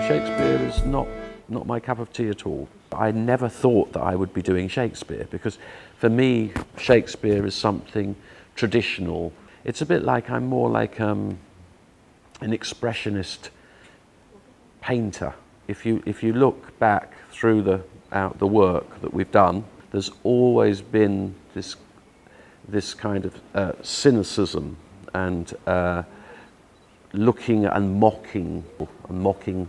Shakespeare is not my cup of tea at all. I never thought that I would be doing Shakespeare, because for me Shakespeare is something traditional. It's a bit like, I'm more like an expressionist painter. If you look back through the work that we've done, there's always been this kind of cynicism and looking and mocking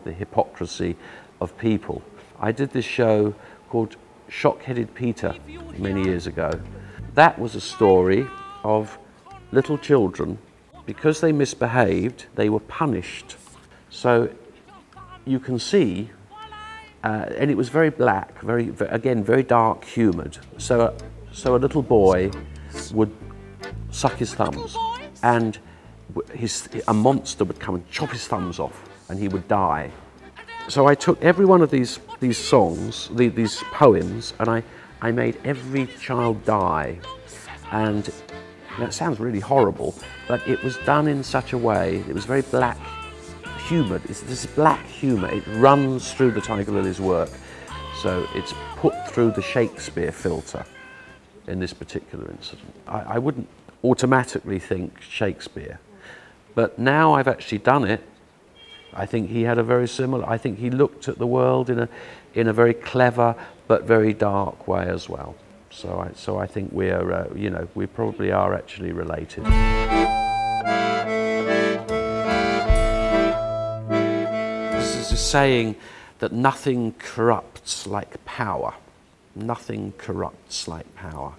the hypocrisy of people. I did this show called Shock-Headed Peter many years ago. That was a story of little children. Because they misbehaved, they were punished. So you can see, and it was very black, again, very dark humoured. So a little boy would suck his thumbs, and a monster would come and chop his thumbs off, and he would die. So I took every one of these songs, these poems, and I made every child die. And that sounds really horrible, but it was done in such a way, it was very black humoured. It's this black humour, it runs through the Tiger Lily's work. So it's put through the Shakespeare filter in this particular incident. I wouldn't automatically think Shakespeare, but now I've actually done it, I think he had a very similar, I think he looked at the world in a very clever but very dark way as well. So I think we're, you know, we probably are actually related. This is a saying that nothing corrupts like power. Nothing corrupts like power.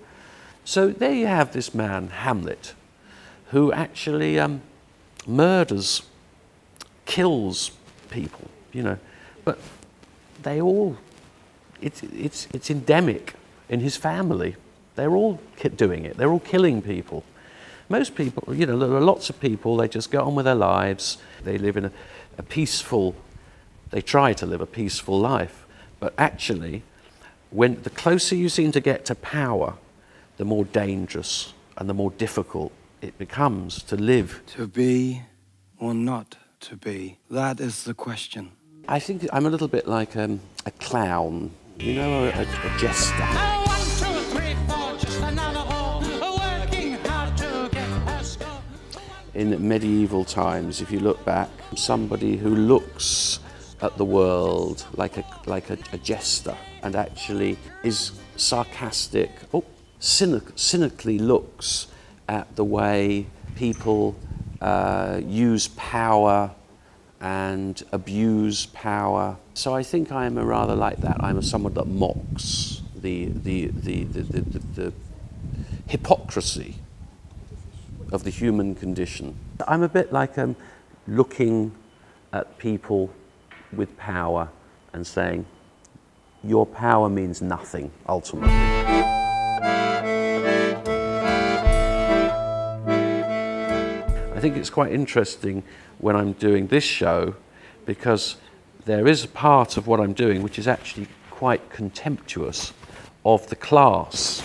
So there you have this man, Hamlet, who actually murders, kills people, you know, but they all, it's endemic in his family. They're all doing it. They're all killing people. Most people, you know, there are lots of people, they just go on with their lives. They live in a peaceful, they try to live a peaceful life. But actually, when the closer you seem to get to power, the more dangerous and the more difficult it becomes to live. To be or not to be, that is the question. I think I'm a little bit like a clown, you know, a jester. In medieval times, if you look back, somebody who looks at the world like a jester and actually is sarcastic, cynically looks at the way people use power and abuse power. So I think I am a rather like that. I'm someone that mocks the hypocrisy of the human condition. I'm a bit like looking at people with power and saying, your power means nothing, ultimately. I think it's quite interesting when I'm doing this show, because there is a part of what I'm doing which is actually quite contemptuous of the class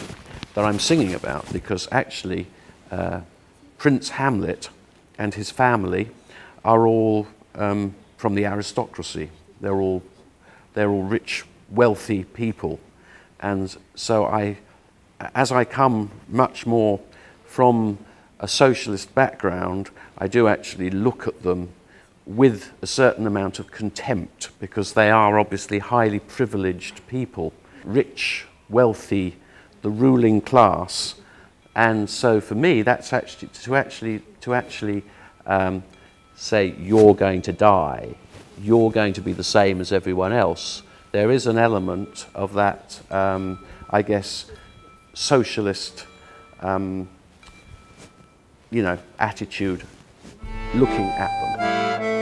that I'm singing about, because actually Prince Hamlet and his family are all from the aristocracy. They're all rich, wealthy people. And so as I come much more from a socialist background, I do actually look at them with a certain amount of contempt, because they are obviously highly privileged people, rich, wealthy, the ruling class. And so for me, that's actually to actually say, you're going to die, you're going to be the same as everyone else. There is an element of that, I guess, socialist, you know, attitude looking at them.